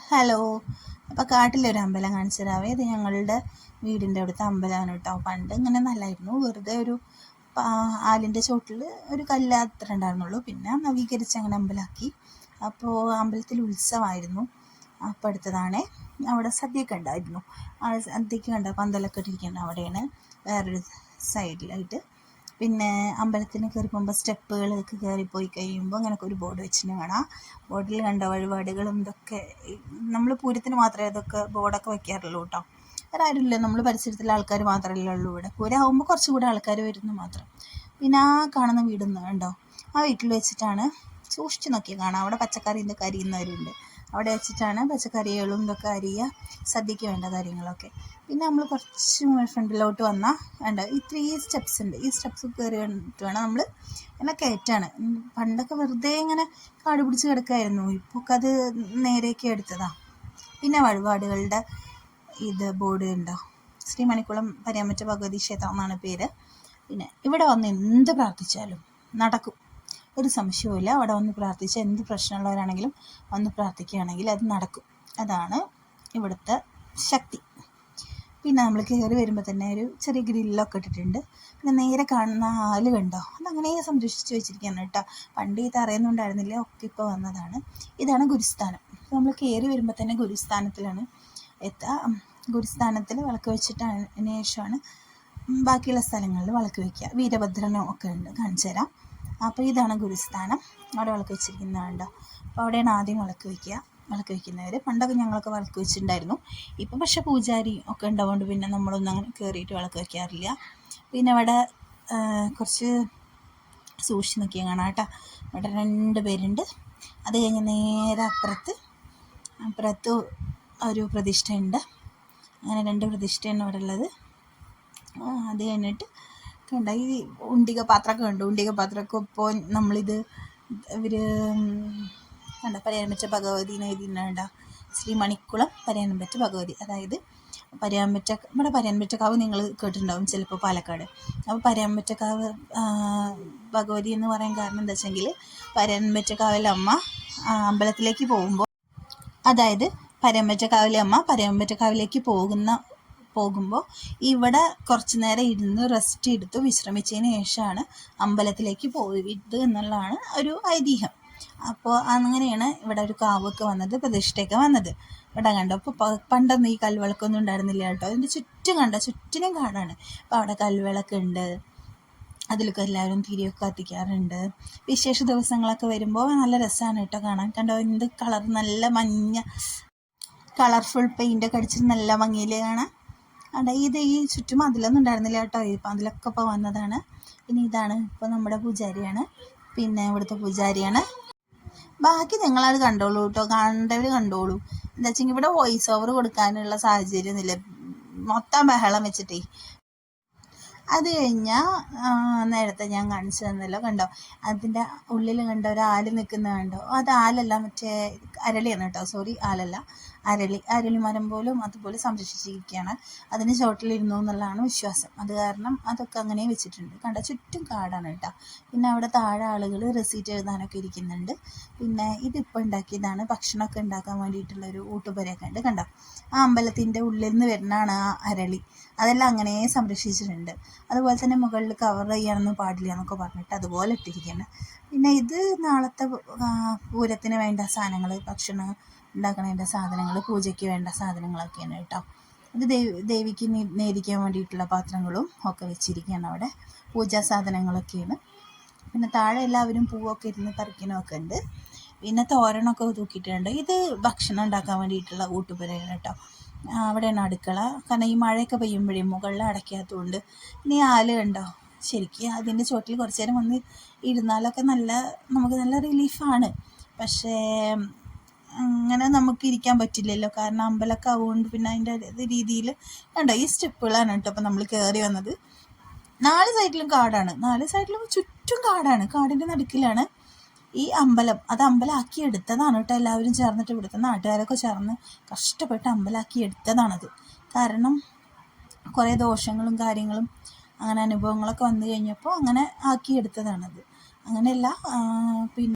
Hello. അപ്പോൾ കാട്ടിലൊരു അമ്പലം കാണിച്ചു തരാവേ. ഇത് ഞങ്ങളുടെ വീടിൻ്റെ അടുത്ത അമ്പലമാണ് കേട്ടോ. പണ്ട് ഇങ്ങനെ നല്ലതായിരുന്നു, വെറുതെ ഒരു ആലിൻ്റെ ചോട്ടിൽ ഒരു കല്ല് അത്ര ഉണ്ടായിരുന്നുള്ളൂ. പിന്നെ നവീകരിച്ച് അങ്ങനെ അമ്പലമാക്കി. അപ്പോൾ അമ്പലത്തിൽ ഉത്സവമായിരുന്നു. അപ്പോൾ അടുത്തതാണേ അവിടെ സദ്യയൊക്കെ ഉണ്ടായിരുന്നു. ആ സദ്യക്ക് കണ്ട പന്തലൊക്കെ ഇട്ടിരിക്കുന്നത് അവിടെയാണ്, വേറൊരു സൈഡിലായിട്ട്. പിന്നെ അമ്പലത്തിന് കയറി പോകുമ്പോൾ സ്റ്റെപ്പുകളൊക്കെ കയറിപ്പോയി കഴിയുമ്പോൾ അങ്ങനെയൊക്കെ ഒരു ബോർഡ് വെച്ചിട്ട് കാണാം. ബോർഡിൽ കണ്ട വഴിപാടുകളും ഇതൊക്കെ നമ്മൾ പൂരത്തിന് മാത്രമേ ഇതൊക്കെ ബോർഡൊക്കെ വയ്ക്കാറുള്ളൂ കേട്ടോ. വേറെ ആരുമില്ല, നമ്മൾ പരിസരത്തുള്ള ആൾക്കാർ മാത്രമല്ലേ ഉള്ളൂ. ഇവിടെ പൂരം ആകുമ്പോൾ കുറച്ചുകൂടെ ആൾക്കാർ വരുന്നു മാത്രം. പിന്നെ ആ കാണുന്ന വീടൊന്നും ഉണ്ടോ, ആ വീട്ടിൽ വെച്ചിട്ടാണ് സൂക്ഷിച്ച് നോക്കിയാൽ കാണാം. അവിടെ പച്ചക്കറി ഇതൊക്കെ അരിയുന്നവരുണ്ട്. അവിടെ വെച്ചിട്ടാണ് പച്ചക്കറികളും ഇതൊക്കെ അരിയുക, സദ്യക്ക് വേണ്ട കാര്യങ്ങളൊക്കെ. പിന്നെ നമ്മൾ കുറച്ച് ഫ്രണ്ടിലോട്ട് വന്നാൽ വേണ്ട ഈ 3 സ്റ്റെപ്സ് ഉണ്ട്. ഈ സ്റ്റെപ്സ് കയറി വന്നിട്ട് വേണം നമ്മൾ ഇങ്ങനെ കയറ്റാണ്. പണ്ടൊക്കെ വെറുതെ ഇങ്ങനെ കാട് പിടിച്ച് കിടക്കായിരുന്നു, ഇപ്പോൾ അത് നേരേക്ക് എടുത്തതാണ്. പിന്നെ വഴിപാടുകളുടെ ഇത് ബോർഡ് ഉണ്ടോ, ശ്രീ മണിക്കുളം പരിയാമറ്റ ഭഗവതി ക്ഷേത്രം എന്നാണ് പേര്. പിന്നെ ഇവിടെ വന്ന് എന്ത് പ്രാർത്ഥിച്ചാലും നടക്കും, ഒരു സംശയവുമില്ല. അവിടെ വന്ന് പ്രാർത്ഥിച്ച് എന്ത് പ്രശ്നമുള്ളവരാണെങ്കിലും വന്ന് പ്രാർത്ഥിക്കുകയാണെങ്കിൽ അത് നടക്കും. അതാണ് ഇവിടുത്തെ ശക്തി. പിന്നെ നമ്മൾ കയറി വരുമ്പോൾ തന്നെ ഒരു ചെറിയ ഗ്രില്ലൊക്കെ ഇട്ടിട്ടുണ്ട്. പിന്നെ നേരെ കാണുന്ന ആല് കണ്ടോ, അതങ്ങനെ സംരക്ഷിച്ച് വെച്ചിരിക്കുകയാണ് കേട്ടോ. പണ്ട് ഈ തറയൊന്നും ഉണ്ടായിരുന്നില്ല, ഒക്കെ ഇപ്പോൾ വന്നതാണ്. ഇതാണ് ഗുരുസ്ഥാനം. നമ്മൾ കയറി വരുമ്പോൾ തന്നെ ഗുരുസ്ഥാനത്തിലാണ് എത്തുക. ഗുരുസ്ഥാനത്തിൽ വിളക്ക് വെച്ചിട്ടതിന് ശേഷമാണ് ബാക്കിയുള്ള സ്ഥലങ്ങളിൽ വിളക്ക് വയ്ക്കുക. വീരഭദ്രനും ഒക്കെ ഉണ്ട്, കാണിച്ചു തരാം. അപ്പോൾ ഇതാണ് ഗുരുസ്ഥാനം. അവിടെ വിളക്ക് വെച്ചിരിക്കുന്നതുണ്ടോ. അപ്പോൾ അവിടെയാണ് ആദ്യം വിളക്ക് വയ്ക്കുക. വിളക്ക് വയ്ക്കുന്നവർ പണ്ടൊക്കെ ഞങ്ങളൊക്കെ വിളക്ക് വെച്ചിട്ടുണ്ടായിരുന്നു. ഇപ്പം പക്ഷേ പൂജാരി ഒക്കെ ഉണ്ടാവുകൊണ്ട് പിന്നെ നമ്മളൊന്നും അങ്ങനെ കയറിയിട്ട് വിളക്ക് വയ്ക്കാറില്ല. പിന്നെ അവിടെ കുറച്ച് സൂക്ഷിച്ച് നോക്കിയാൽ കാണാം കേട്ടോ. അവിടെ 2 പേരുണ്ട്. അത് കഴിഞ്ഞ് നേരെ അപ്പുറത്ത് ഒരു പ്രതിഷ്ഠയുണ്ട്. അങ്ങനെ 2 പ്രതിഷ്ഠയാണ് അവിടെ ഉള്ളത്. അത് കഴിഞ്ഞിട്ട് കണ്ട ഈ ഉണ്ടിക പാത്രമൊക്കെ ഉണ്ട്. ഉണ്ടിക പാത്രമൊക്കെ ഇപ്പോൾ നമ്മളിത് ഇവർ കണ്ട പരിയാമ്പറ്റ ഭഗവതി എഴുതിയിട്ടുണ്ട, ശ്രീ മണിക്കുളം പരിയാമ്പറ്റ ഭഗവതി. അതായത് ഇവിടെ പരിയാമ്പറ്റക്കാവ് നിങ്ങൾ കേട്ടിട്ടുണ്ടാവും ചിലപ്പോൾ, പാലക്കാട്. അപ്പോൾ പരിയാമ്പറ്റക്കാവ് ഭഗവതി എന്ന് പറയാൻ കാരണം എന്താ വെച്ചെങ്കിൽ, പരിയാമ്പറ്റക്കാവിലെ അമ്മ അമ്പലത്തിലേക്ക് പോകുമ്പോൾ, അതായത് പരിയാമ്പറ്റക്കാവിലെ അമ്മ പരിയാമ്പറ്റക്കാവിലേക്ക് പോകുമ്പോൾ ഇവിടെ കുറച്ച് നേരം ഇരുന്ന് റെസ്റ്റ് എടുത്ത് വിശ്രമിച്ചതിന് ശേഷമാണ് അമ്പലത്തിലേക്ക് പോയത് എന്നുള്ളതാണ് ഒരു ഐതിഹ്യം. അപ്പോൾ അങ്ങനെയാണ് ഇവിടെ ഒരു കാവൊക്കെ വന്നത്, പ്രതിഷ്ഠയൊക്കെ വന്നത്. ഇവിടെ കണ്ടോ, അപ്പോൾ പണ്ടൊന്നും ഈ കൽവിളക്കൊന്നും ഉണ്ടായിരുന്നില്ല കേട്ടോ. അതിൻ്റെ ചുറ്റിനും കാടാണ്. അപ്പോൾ അവിടെ കൽവിളക്ക് ഉണ്ട്, അതിലൊക്കെ എല്ലാവരും തിരിയൊക്കെ കത്തിക്കാറുണ്ട്. വിശേഷ ദിവസങ്ങളൊക്കെ വരുമ്പോൾ നല്ല രസമാണ് കേട്ടോ കാണാൻ. കണ്ടോ, എന്ത് കളർ, നല്ല മഞ്ഞ കളർഫുൾ പെയിൻ്റൊക്കെ അടിച്ചിട്ട് നല്ല ഭംഗിയിൽ കാണാൻ. ഇത് ഈ ചുറ്റും അതിലൊന്നും ഉണ്ടായിരുന്നില്ല കേട്ടോ. ഇപ്പം അതിലൊക്കെ ഇപ്പോൾ വന്നതാണ്. പിന്നെ ഇതാണ് ഇപ്പോൾ നമ്മുടെ പൂജാരിയാണ്. പിന്നെ ഇവിടുത്തെ പൂജാരിയാണ്. ബാക്കി നിങ്ങളത് കണ്ടോളൂ കേട്ടോ, കണ്ടവർ കണ്ടോളൂ. എന്താ വെച്ചെങ്കിൽ ഇവിടെ വോയിസ് ഓവർ കൊടുക്കാനുള്ള സാഹചര്യമൊന്നുമില്ല, മൊത്തം ബഹളം വെച്ചിട്ടേ. അത് കഴിഞ്ഞാൽ നേരത്തെ ഞാൻ കാണിച്ചു തന്നല്ലോ, കണ്ടോ അതിൻ്റെ ഉള്ളിൽ കണ്ടോ ഒരു ആല് നിൽക്കുന്നത് കണ്ടോ. അത് ആലല്ല, മറ്റേ അരളിയാണ് കേട്ടോ. സോറി, ആലല്ല, അരളി മരം പോലും അതുപോലെ സംരക്ഷിച്ചിരിക്കുകയാണ്. അതിന് ചോട്ടിലിരുന്നു എന്നുള്ളതാണ് വിശ്വാസം. അത് കാരണം അതൊക്കെ അങ്ങനെ വെച്ചിട്ടുണ്ട്. കണ്ടോ, ചുറ്റും കാടാണ് കേട്ടോ. പിന്നെ അവിടെ താഴെ ആളുകൾ റെസീറ്റ് എഴുതാനൊക്കെ ഇരിക്കുന്നുണ്ട്. പിന്നെ ഇതിപ്പോൾ ഉണ്ടാക്കിയതാണ്, ഭക്ഷണമൊക്കെ ഉണ്ടാക്കാൻ വേണ്ടിയിട്ടുള്ളൊരു ഊട്ടുപുരയൊക്കെ ഉണ്ട്. കണ്ടോ, ആ അമ്പലത്തിൻ്റെ ഉള്ളിൽ നിന്ന് വരുന്നതാണ് ആ അരളി. അതെല്ലാം അങ്ങനെ സംരക്ഷിച്ചിട്ടുണ്ട്. അതുപോലെ തന്നെ മുകളിൽ കവർ ചെയ്യാനൊന്നും പാടില്ല എന്നൊക്കെ പറഞ്ഞിട്ട് അതുപോലെ ഇട്ടിരിക്കുകയാണ്. പിന്നെ ഇത് നാളത്തെ പൂരത്തിന് വേണ്ട സാധനങ്ങൾ, ഭക്ഷണം ഉണ്ടാക്കണതിൻ്റെ സാധനങ്ങൾ, പൂജയ്ക്ക് വേണ്ട സാധനങ്ങളൊക്കെയാണ് കേട്ടോ. ഇത് ദേവിക്ക് നേദിക്കാൻ വേണ്ടിയിട്ടുള്ള പാത്രങ്ങളും ഒക്കെ വെച്ചിരിക്കുകയാണ് അവിടെ. പൂജാ സാധനങ്ങളൊക്കെയാണ്. പിന്നെ താഴെ എല്ലാവരും പൂവൊക്കെ ഇരുന്ന് പറിക്കണമൊക്കെ ഉണ്ട്. പിന്നെ തോരണമൊക്കെ തൂക്കിയിട്ടുണ്ട്. ഇത് ഭക്ഷണം ഉണ്ടാക്കാൻ വേണ്ടിയിട്ടുള്ള ഊട്ടുപുരയാണ് കേട്ടോ. അവിടെയാണ് അടുക്കള. കാരണം ഈ മഴയൊക്കെ പെയ്യുമ്പോഴേ മുകളിൽ അടയ്ക്കാത്തതുകൊണ്ട്. ഇനി ആല് കണ്ടോ, ശരിക്കും അതിൻ്റെ ചോട്ടിൽ കുറച്ച് നേരം വന്ന് ഇരുന്നാലൊക്കെ നമുക്ക് നല്ല റിലീഫാണ്. പക്ഷേ അങ്ങനെ നമുക്ക് ഇരിക്കാൻ പറ്റില്ലല്ലോ, കാരണം അമ്പലമൊക്കെ ആവുകൊണ്ട്. പിന്നെ അതിൻ്റെ രീതിയിൽ കണ്ടോ, ഈ സ്റ്റെപ്പുകളാണ് കേട്ടോ. അപ്പോൾ നമ്മൾ കയറി വന്നത് 4 സൈഡിലും കാടാണ്, 4 സൈഡിലും ചുറ്റും കാടാണ്. കാടിൻ്റെ നടുക്കിലാണ് ഈ അമ്പലം. അത് അമ്പലമാക്കി എടുത്തതാണ് കേട്ടോ. എല്ലാവരും ചേർന്നിട്ട്, ഇവിടുത്തെ നാട്ടുകാരൊക്കെ ചേർന്ന് കഷ്ടപ്പെട്ട് അമ്പലമാക്കി എടുത്തതാണത്. കാരണം കുറേ ദോഷങ്ങളും കാര്യങ്ങളും അങ്ങനെ അനുഭവങ്ങളൊക്കെ വന്നു കഴിഞ്ഞപ്പോൾ അങ്ങനെ ആക്കി എടുത്തതാണത്. അങ്ങനെയല്ല പിന്നെ